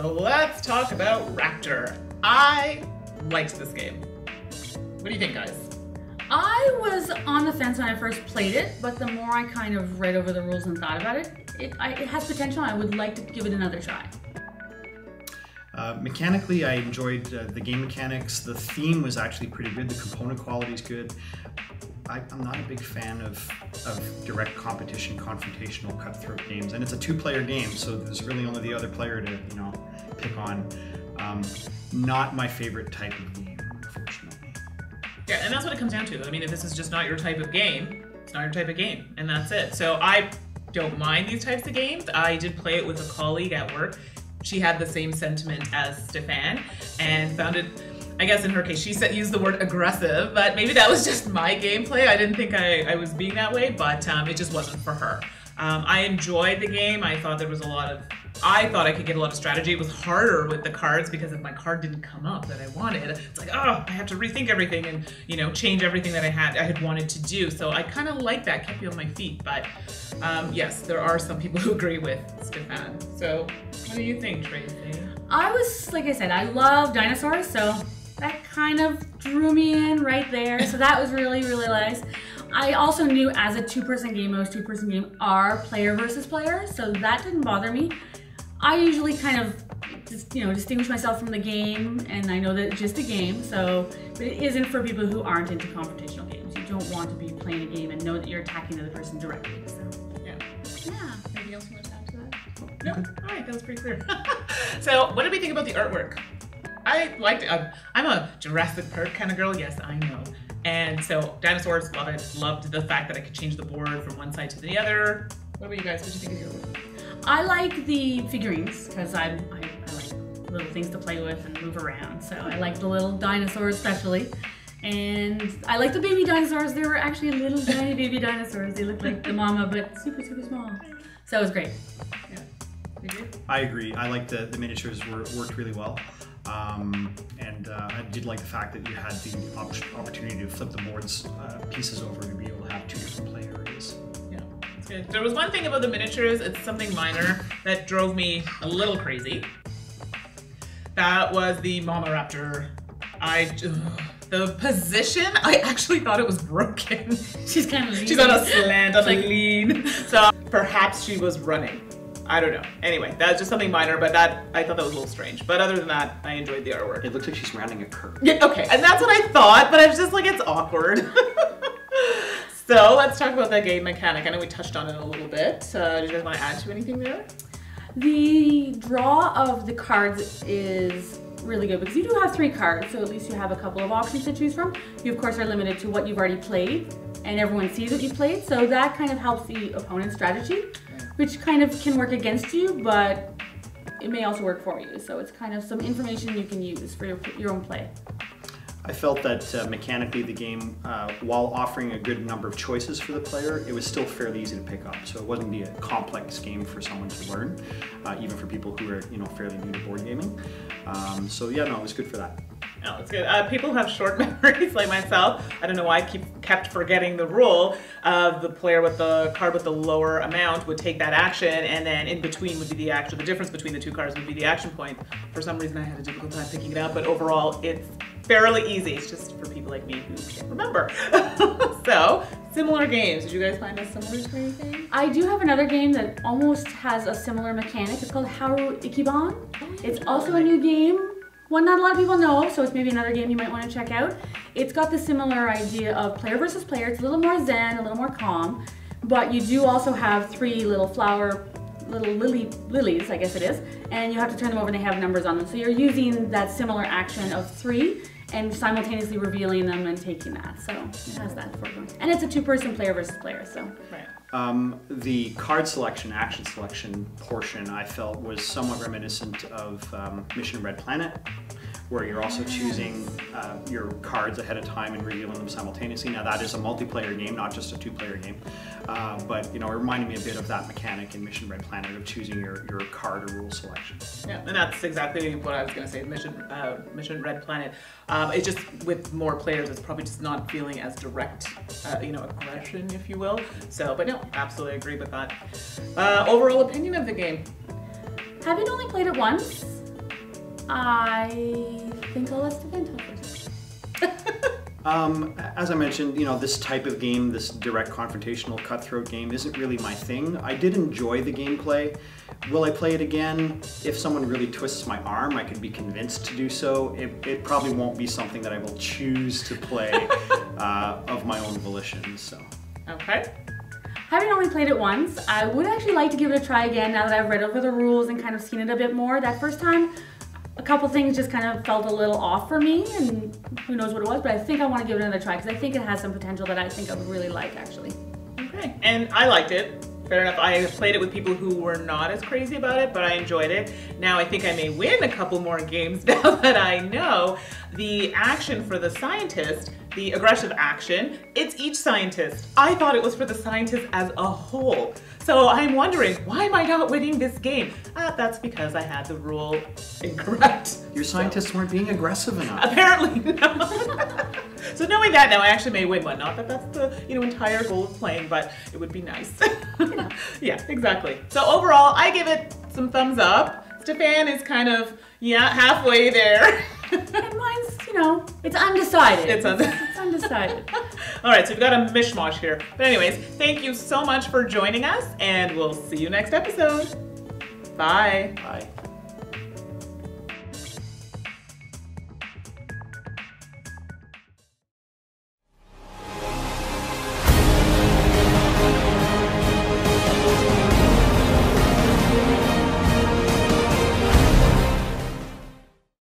So let's talk about Raptor. I liked this game. What do you think, guys? I was on the fence when I first played it, but the more I kind of read over the rules and thought about it, it has potential. I would like to give it another try. Mechanically, I enjoyed the game mechanics. The theme was actually pretty good. The component quality is good. I'm not a big fan of direct competition, confrontational, cutthroat games, and it's a two-player game, so there's really only the other player to pick on. Not my favorite type of game, unfortunately. Yeah, and that's what it comes down to. I mean, if this is just not your type of game, it's not your type of game, and that's it. So I don't mind these types of games. I did play it with a colleague at work. She had the same sentiment as Stephane and found it, I guess in her case, she used the word aggressive, but maybe that was just my gameplay. I didn't think I was being that way, but it just wasn't for her. I enjoyed the game. I thought there was I thought I could get a lot of strategy. It was harder with the cards because if my card didn't come up that I wanted, it's like, oh, I have to rethink everything and change everything that I had wanted to do. So I kind of like that, kept me on my feet. But yes, there are some people who agree with Stephane. So what do you think, Tracy? I was, like I said, I love dinosaurs, so that kind of drew me in right there. So that was really, really nice. I also knew as a two-person game, most two-person games are player versus player, so that didn't bother me. I usually kind of distinguish myself from the game, and I know that it's just a game, but it isn't for people who aren't into confrontational games. You don't want to be playing a game and know that you're attacking the other person directly. So yeah. Anything else you want to add to that? No. All right, that was pretty clear. So what did we think about the artwork? I liked it. I'm a Jurassic Park kind of girl. Yes, I know. And so dinosaurs, love it. Loved the fact that I could change the board from one side to the other. What about you guys? What did you think of the artwork? I like the figurines because I like little things to play with and move around. So I like the little dinosaurs especially. And I like the baby dinosaurs. They were actually little tiny baby dinosaurs. They looked like the mama, but super, super small. So it was great. Yeah. You agree? I agree. I like the miniatures worked really well. I did like the fact that you had the opportunity to flip the boards pieces over to be able to have two different play areas. Yeah, that's good. There was one thing about the miniatures, it's something minor, that drove me a little crazy. That was the Mama Raptor. The position, I actually thought it was broken. She's kind of lean. She's on a slant, on a lean. So perhaps she was running. I don't know. Anyway, that's just something minor, but I thought that was a little strange. But other than that, I enjoyed the artwork. It looks like she's rounding a curve. Yeah, okay, and that's what I thought, but I was just like, it's awkward. So let's talk about that game mechanic. I know we touched on it a little bit. Do you guys want to add to anything there? The draw of the cards is really good because you do have 3 cards, so at least you have a couple of options to choose from. You, of course, are limited to what you've already played, and everyone sees what you've played, so that kind of helps the opponent's strategy, which kind of can work against you, but it may also work for you. So it's kind of some information you can use for your own play. I felt that mechanically the game, while offering a good number of choices for the player, it was still fairly easy to pick up. So it wasn't a complex game for someone to learn, even for people who are fairly new to board gaming. So yeah, no, it was good for that. Oh, it's good. People who have short memories like myself, I don't know why I kept forgetting the rule of the player with the card with the lower amount would take that action, and then in between would be the action. The difference between the 2 cards would be the action point. For some reason I had a difficult time picking it up, but overall it's fairly easy. It's just for people like me who can't remember. So, similar games. Did you guys find us similar to anything? I do have another game that almost has a similar mechanic. It's called Haru Ikiban. It's also a new game. One not a lot of people know, so it's maybe another game you might want to check out. It's got the similar idea of player versus player. It's a little more zen, a little more calm, but you do also have 3 little lilies, I guess it is, and you have to turn them over and they have numbers on them. So you're using that similar action of 3 and simultaneously revealing them and taking that. So it has that for you. And it's a 2-person player versus player, so. Right. The card selection, action selection portion, I felt was somewhat reminiscent of Mission Red Planet, where you're also choosing your cards ahead of time and revealing them simultaneously. Now that is a multiplayer game, not just a 2-player game, but it reminded me a bit of that mechanic in Mission Red Planet of choosing your card or rule selection. Yeah, and that's exactly what I was going to say. Mission Red Planet. It's just with more players, it's probably just not feeling as direct, aggression, if you will. So, but no, absolutely agree with that. Overall opinion of the game. Having only played it once, I think I'll let Stephane talk first. As I mentioned, this type of game, this direct confrontational cutthroat game, isn't really my thing. I did enjoy the gameplay. Will I play it again? If someone really twists my arm, I could be convinced to do so. It probably won't be something that I will choose to play of my own volition. So. Okay. Having only played it once, I would actually like to give it a try again now that I've read over the rules and kind of seen it a bit more. That first time, a couple things just kind of felt a little off for me, and who knows what it was, but I think I want to give it another try because I think it has some potential that I think I would really like, actually. Okay, and I liked it. Fair enough. I played it with people who were not as crazy about it, but I enjoyed it. Now I think I may win a couple more games now that I know the action for the scientist, the aggressive action, it's each scientist. I thought it was for the scientist as a whole. So I'm wondering, why am I not winning this game? That's because I had the rule incorrect. Your scientists weren't being aggressive enough. Apparently not. So knowing that now, I actually may win one. Not that that's the entire goal of playing, but it would be nice. Yeah, exactly. So overall, I give it some thumbs up. Stephane is kind of, halfway there. And mine's, it's undecided. It's undecided. All right, so we've got a mishmash here. But anyways, thank you so much for joining us, and we'll see you next episode. Bye. Bye.